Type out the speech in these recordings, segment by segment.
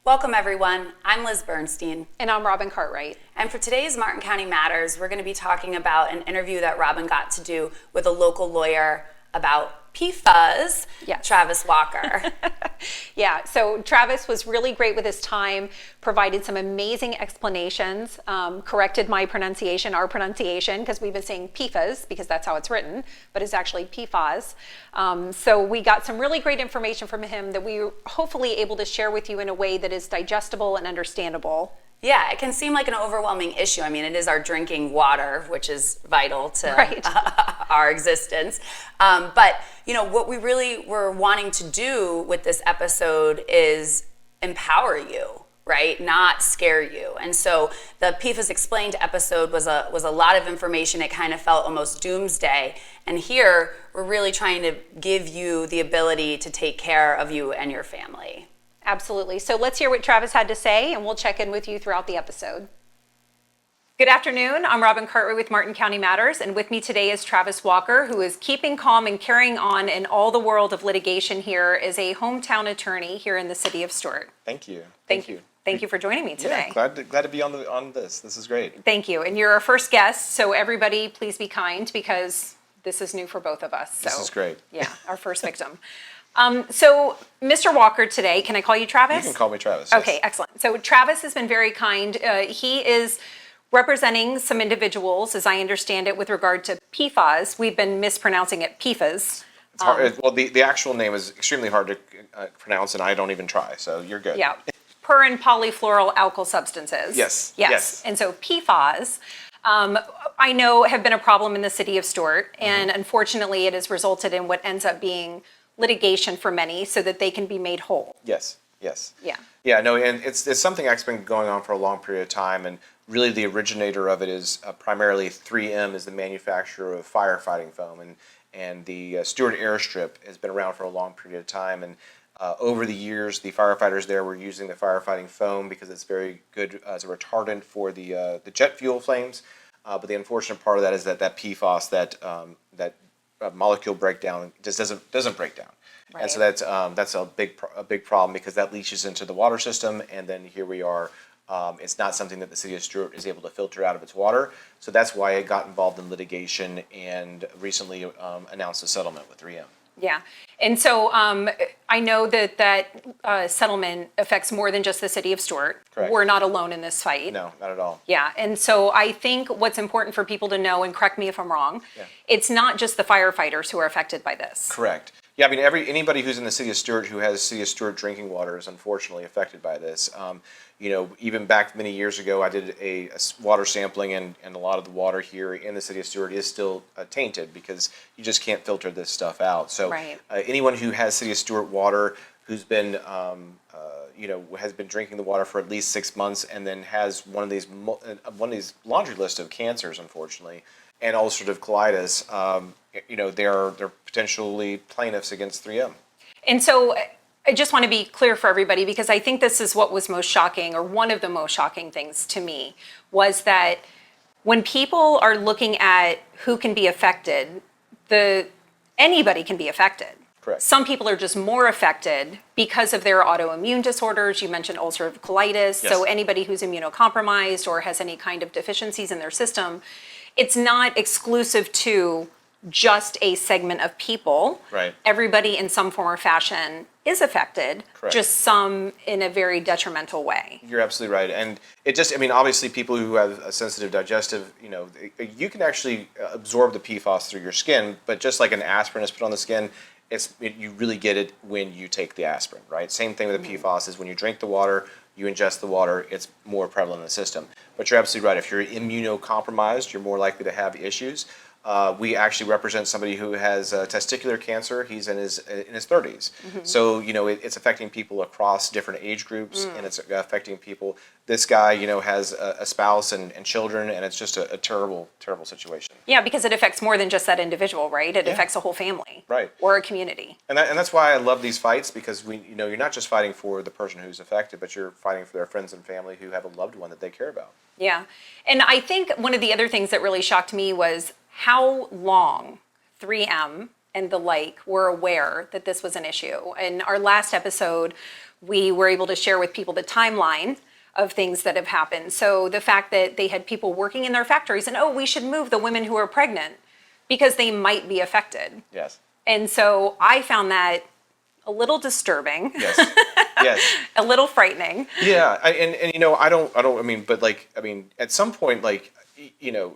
Welcome everyone, I'm Liz Bernstein. And I'm Robin Cartwright. And for today's Martin County Matters, we're going to be talking about an interview that Robin got to do with a local lawyer about PFAS, Yes. Travis Walker. Yeah, so Travis was really great with his time, provided some amazing explanations, corrected my pronunciation, our pronunciation, because we've been saying PFAS, because that's how it's written, but it's actually PFAS. So we got some really great information from him that we were hopefully able to share with you in a way that is digestible and understandable. Yeah, it can seem like an overwhelming issue. I mean, it is our drinking water, which is vital to our existence. But, you know, what we really were wanting to do with this episode is empower you, right? Not scare you. And so the PFAS Explained episode was a lot of information. It kind of felt almost doomsday. And here, we're really trying to give you the ability to take care of you and your family. Absolutely. So let's hear what Travis had to say, and we'll check in with you throughout the episode. Good afternoon. I'm Robin Cartwright with Martin County Matters, and with me today is Travis Walker, who is keeping calm and carrying on in all the world of litigation here as a hometown attorney here in the City of Stuart. Thank you. Thank you for joining me today. Yeah, glad to be on this. This is great. Thank you. And you're our first guest, so everybody please be kind because this is new for both of us. This is great. Yeah, our first victim. So, Mr. Walker today, can I call you Travis? You can call me Travis. Okay, yes. excellent. So Travis has been very kind. He is representing some individuals, as I understand it, with regard to PFAS. We've been mispronouncing it PFAS. It's hard, well, the actual name is extremely hard to pronounce, and I don't even try, so you're good. Yeah, per and polyfluoroalkyl substances. Yes. And so PFAS, I know, have been a problem in the City of Stuart, and unfortunately it has resulted in what ends up being litigation for many so that they can be made whole. Yes. Yeah, no, and it's something that's been going on for a long period of time, and really the originator of it is primarily 3M is the manufacturer of firefighting foam, and the Stuart airstrip has been around for a long period of time, and over the years the firefighters there were using the firefighting foam because it's very good as a retardant for the jet fuel flames, but the unfortunate part of that is that PFAS, that molecule breakdown just doesn't break down. Right. And so that's a big problem because that leaches into the water system, and then here we are. It's not something that the City of Stuart is able to filter out of its water, so that's why it got involved in litigation and recently announced a settlement with 3M. Yeah, and so I know that settlement affects more than just the City of Stuart. Correct. We're not alone in this fight. No, not at all. Yeah, and so I think what's important for people to know, and correct me if I'm wrong, it's not just the firefighters who are affected by this. Correct. Yeah, I mean, anybody who's in the City of Stuart who has City of Stuart drinking water is unfortunately affected by this. You know, even back many years ago, I did a water sampling, and a lot of the water here in the City of Stuart is still tainted because you just can't filter this stuff out. So anyone who has City of Stuart water who's been, has been drinking the water for at least 6 months and then has one of these laundry list of cancers, unfortunately, and ulcerative colitis, they're potentially plaintiffs against 3M. And so I just want to be clear for everybody, because I think this is what was most shocking, or one of the most shocking things to me, was that when people are looking at who can be affected, anybody can be affected. Correct. Some people are just more affected because of their autoimmune disorders. You mentioned ulcerative colitis. Yes. So anybody who's immunocompromised or has any kind of deficiencies in their system, it's not exclusive to just a segment of people. Right. Everybody in some form or fashion is affected, Correct. just some in a very detrimental way. You're absolutely right. And it just, I mean, obviously people who have a sensitive digestive, you can actually absorb the PFAS through your skin, but just like an aspirin is put on the skin, you really get it when you take the aspirin, right? Same thing with the PFAS is when you drink the water, you ingest the water, it's more prevalent in the system. But you're absolutely right. If you're immunocompromised, you're more likely to have issues. We actually represent somebody who has testicular cancer. He's in his 30s. So, it's affecting people across different age groups, and it's affecting people. This guy, has a spouse and children, and it's just a terrible, terrible situation. Yeah, because it affects more than just that individual, right? It affects a whole family. Right. Or a community. And that's why I love these fights, because you're not just fighting for the person who's affected, but you're fighting for their friends and family who have a loved one that they care about. Yeah. And I think one of the other things that really shocked me was how long 3M and the like were aware that this was an issue. In our last episode, we were able to share with people the timeline of things that have happened. So the fact that they had people working in their factories and, oh, we should move the women who are pregnant because they might be affected. Yes. And so I found that a little disturbing. Yes. Yes. A little frightening. Yeah. And you know, I mean, but like, I mean, at some point, like, you know,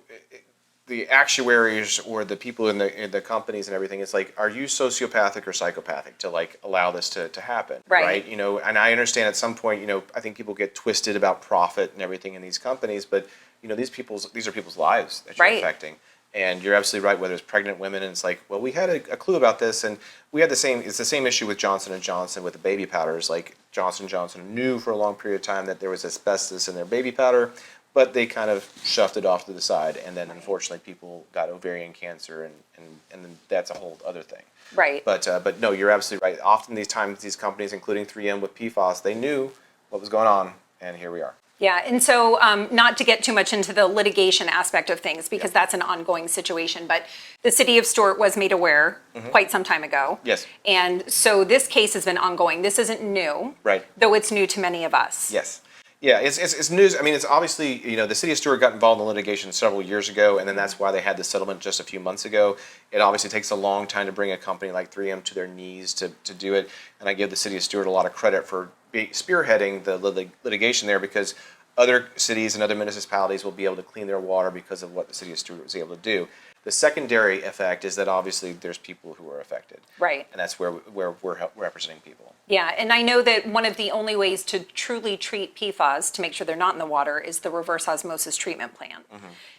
the actuaries or the people in the companies and everything, it's like, are you sociopathic or psychopathic to like allow this to happen? Right. You know, and I understand at some point, you know, I think people get twisted about profit and everything in these companies, but you know, these are people's lives that you're affecting. And you're absolutely right, whether it's pregnant women, and it's like, well, we had a clue about this, and we had it's the same issue with Johnson & Johnson with the baby powders. Like, Johnson & Johnson knew for a long period of time that there was asbestos in their baby powder, but they kind of shoved it off to the side, and then unfortunately people got ovarian cancer, and then that's a whole other thing. Right. But no, you're absolutely right. Often these companies, including 3M with PFAS, they knew what was going on, and here we are. Yeah, and so not to get too much into the litigation aspect of things, because that's an ongoing situation, but the City of Stuart was made aware quite some time ago. Yes. And so this case has been ongoing. This isn't new, Right. though it's new to many of us. Yes. Yeah, it's news. I mean, it's obviously, you know, the City of Stuart got involved in litigation several years ago, and then that's why they had the settlement just a few months ago. It obviously takes a long time to bring a company like 3M to their knees to do it, and I give the City of Stuart a lot of credit for spearheading the litigation there, because other cities and other municipalities will be able to clean their water because of what the City of Stuart was able to do. The secondary effect is that obviously there's people who are affected. Right. And that's where we're representing people. Yeah, and I know that one of the only ways to truly treat PFAS, to make sure they're not in the water, is the reverse osmosis treatment plant.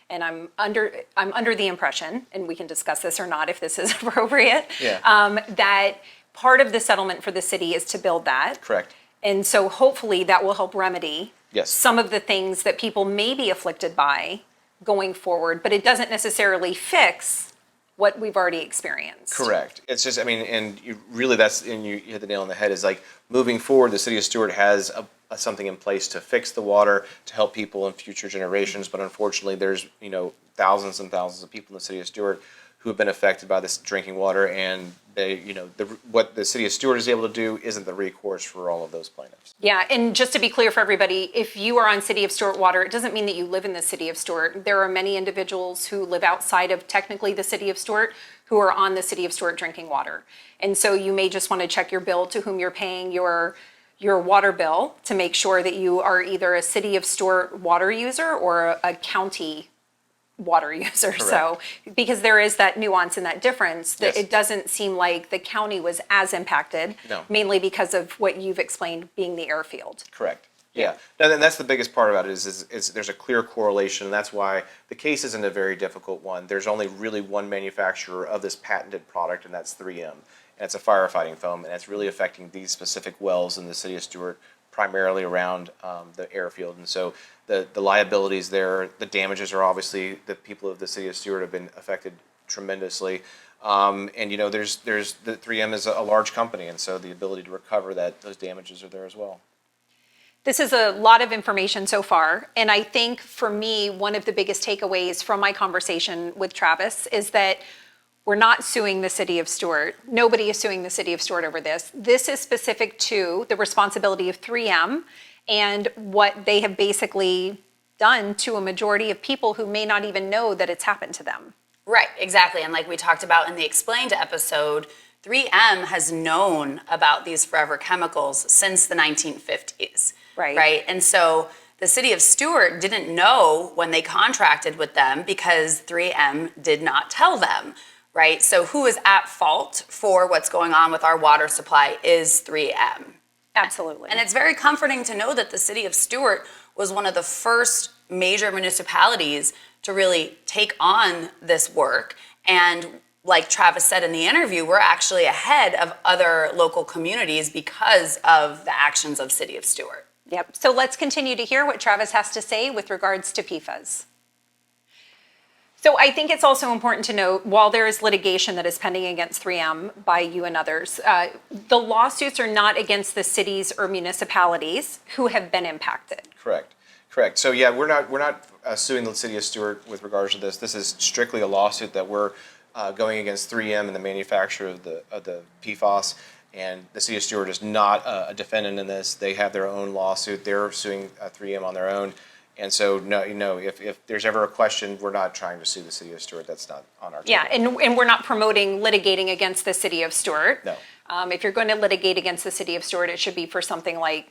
And I'm under the impression, and we can discuss this or not if this is appropriate, that part of the settlement for the city is to build that. Correct. And so hopefully that will help remedy Yes. some of the things that people may be afflicted by going forward, but it doesn't necessarily fix what we've already experienced. Correct. It's just, I mean, and you really, you hit the nail on the head, is like, moving forward, the City of Stuart has something in place to fix the water, to help people in future generations, but unfortunately there's, you know, thousands and thousands of people in the City of Stuart who have been affected by this drinking water, and they, you know, what the City of Stuart is able to do isn't the recourse for all of those plaintiffs. Yeah, and just to be clear for everybody, if you are on City of Stuart water, it doesn't mean that you live in the City of Stuart. There are many individuals who live outside of technically the City of Stuart who are on the City of Stuart drinking water. And so you may just want to check your bill to whom you're paying your water bill to make sure that you are either a City of Stuart water user or a county water user. Correct. So because there is that nuance and that difference, that Yes. it doesn't seem like the county was as impacted, No. mainly because of what you've explained being the airfield. Correct. Yeah. And that's the biggest part about it is there's a clear correlation, and that's why the case isn't a very difficult one. There's only really one manufacturer of this patented product, and that's 3M. And it's a firefighting foam, and it's really affecting these specific wells in the City of Stuart, primarily around the airfield. And so the liabilities there, the damages are obviously, the people of the City of Stuart have been affected tremendously. And you know, the 3M is a large company, and so the ability to recover those damages are there as well. This is a lot of information so far, and I think for me, one of the biggest takeaways from my conversation with Travis is that we're not suing the City of Stuart. Nobody is suing the City of Stuart over this. This is specific to the responsibility of 3M and what they have basically done to a majority of people who may not even know that it's happened to them. Right, exactly. And like we talked about in the Explained episode, 3M has known about these forever chemicals since the 1950s. Right. And so the City of Stuart didn't know when they contracted with them because 3M did not tell them. Right. So who is at fault for what's going on with our water supply is 3M. Absolutely. And it's very comforting to know that the City of Stuart was one of the first major municipalities to really take on this work. And like Travis said in the interview, we're actually ahead of other local communities because of the actions of City of Stuart. Yep. So let's continue to hear what Travis has to say with regards to PFAS. So I think it's also important to note, while there is litigation that is pending against 3M by you and others, the lawsuits are not against the cities or municipalities who have been impacted. Correct. So yeah, we're not suing the City of Stuart with regards to this. This is strictly a lawsuit that we're going against 3M and the manufacturer of the PFAS. And the City of Stuart is not a defendant in this. They have their own lawsuit. They're suing 3M on their own. And so, no, if there's ever a question, we're not trying to sue the City of Stuart. That's not on our table. Yeah, and we're not promoting litigating against the City of Stuart. No. If you're going to litigate against the City of Stuart, it should be for something like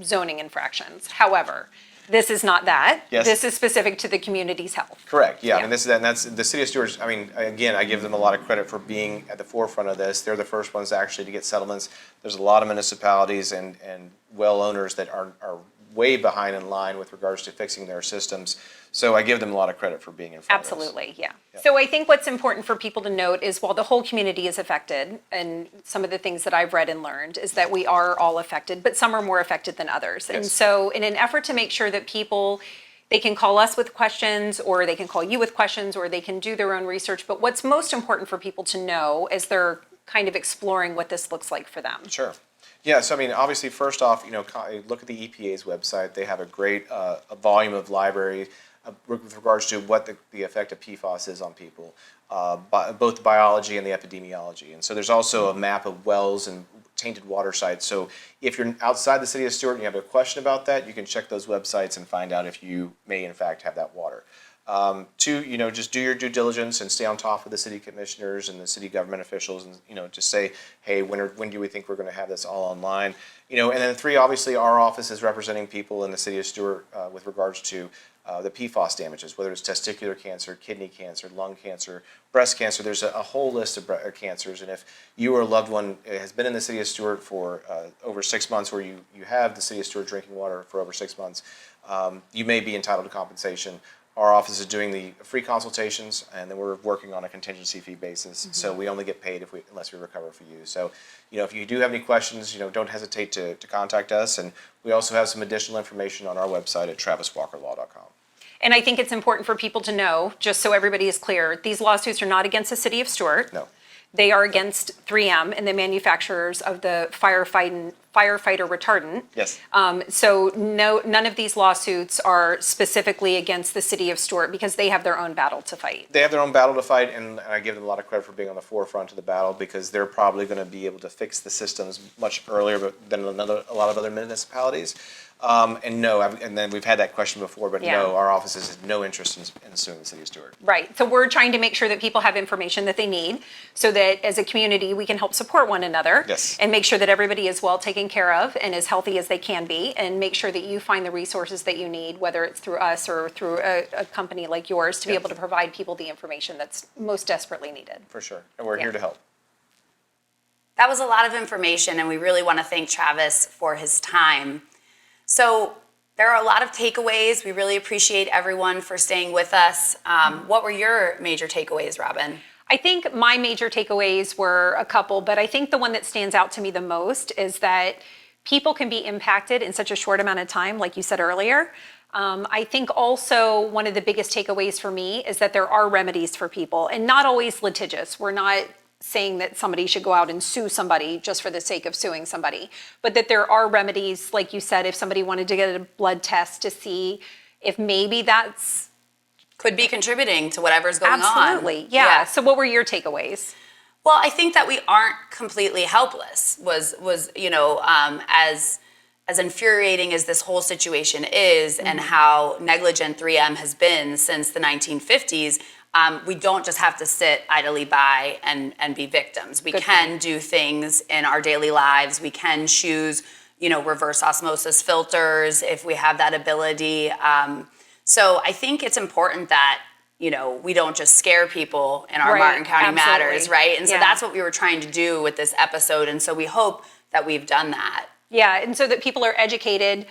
zoning infractions. However, this is not that. Yes. This is specific to the community's health. Correct. Yeah. Yeah. And that's the City of Stuart. I mean, again, I give them a lot of credit for being at the forefront of this. They're the first ones actually to get settlements. There's a lot of municipalities and well owners that are way behind in line with regards to fixing their systems. So I give them a lot of credit for being in front of us. Absolutely, yeah. So I think what's important for people to note is while the whole community is affected, and some of the things that I've read and learned is that we are all affected, but some are more affected than others. And Yes. so in an effort to make sure that people, they can call us with questions, or they can call you with questions, or they can do their own research. But what's most important for people to know as they're kind of exploring what this looks like for them. Sure. Yeah, so I mean, obviously, first off, look at the EPA's website. They have a great a volume of library with regards to what the effect of PFAS is on people, both the biology and the epidemiology. And so there's also a map of wells and tainted water sites. So if you're outside the City of Stuart and you have a question about that, you can check those websites and find out if you may, in fact, have that water. Two, just do your due diligence and stay on top of the city commissioners and the city government officials, and just say, hey, when do we think we're going to have this all online? And then three, obviously, our office is representing people in the City of Stuart with regards to the PFAS damages, whether it's testicular cancer, kidney cancer, lung cancer, breast cancer. There's a whole list of cancers, and if you or a loved one has been in the City of Stuart for over 6 months, or you have the City of Stuart drinking water for over 6 months, you may be entitled to compensation. Our office is doing the free consultations, and then we're working on a contingency fee basis. Mm-hmm. So we only get paid unless we recover for you. So, if you do have any questions, don't hesitate to contact us. And we also have some additional information on our website at traviswalkerlaw.com. And I think it's important for people to know, just so everybody is clear, these lawsuits are not against the City of Stuart. No. They are against 3M and the manufacturers of the firefighter retardant. Yes. So none of these lawsuits are specifically against the City of Stuart because they have their own battle to fight. They have their own battle to fight, and I give them a lot of credit for being on the forefront of the battle because they're probably going to be able to fix the systems much earlier than a lot of other municipalities. And then we've had that question before, but Yeah. no, our office has no interest in suing the City of Stuart. Right. So we're trying to make sure that people have information that they need so that as a community we can help support one another. Yes. And make sure that everybody is well taken care of and as healthy as they can be, and make sure that you find the resources that you need, whether it's through us or through a company like yours, to be able to provide people the information that's most desperately needed. For sure. And we're here to help. That was a lot of information, and we really want to thank Travis for his time. So there are a lot of takeaways. We really appreciate everyone for staying with us. What were your major takeaways, Robin? I think my major takeaways were a couple, but I think the one that stands out to me the most is that people can be impacted in such a short amount of time, like you said earlier. I think also one of the biggest takeaways for me is that there are remedies for people, and not always litigious. We're not saying that somebody should go out and sue somebody just for the sake of suing somebody, but that there are remedies, like you said, if somebody wanted to get a blood test to see if maybe that's could be contributing to whatever's going on. Absolutely, yeah. So what were your takeaways? Well, I think that we aren't completely helpless. Was as infuriating as this whole situation is, and how negligent 3M has been since the 1950s. We don't just have to sit idly by and be victims. We can do things in our daily lives. We can choose, reverse osmosis filters if we have that ability. So I think it's important that, we don't just scare people in our Martin County Matters, right? And so that's what we were trying to do with this episode. And so we hope that we've done that. Yeah, and so that people are educated,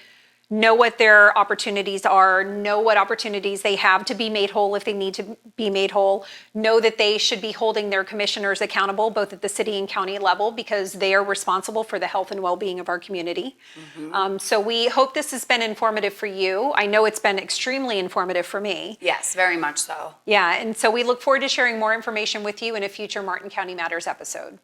know what their opportunities are, know what opportunities they have to be made whole if they need to be made whole, know that they should be holding their commissioners accountable both at the city and county level because they are responsible for the health and well-being of our community. Mm-hmm. So we hope this has been informative for you. I know it's been extremely informative for me. Yes, very much so. Yeah, and so we look forward to sharing more information with you in a future Martin County Matters episode.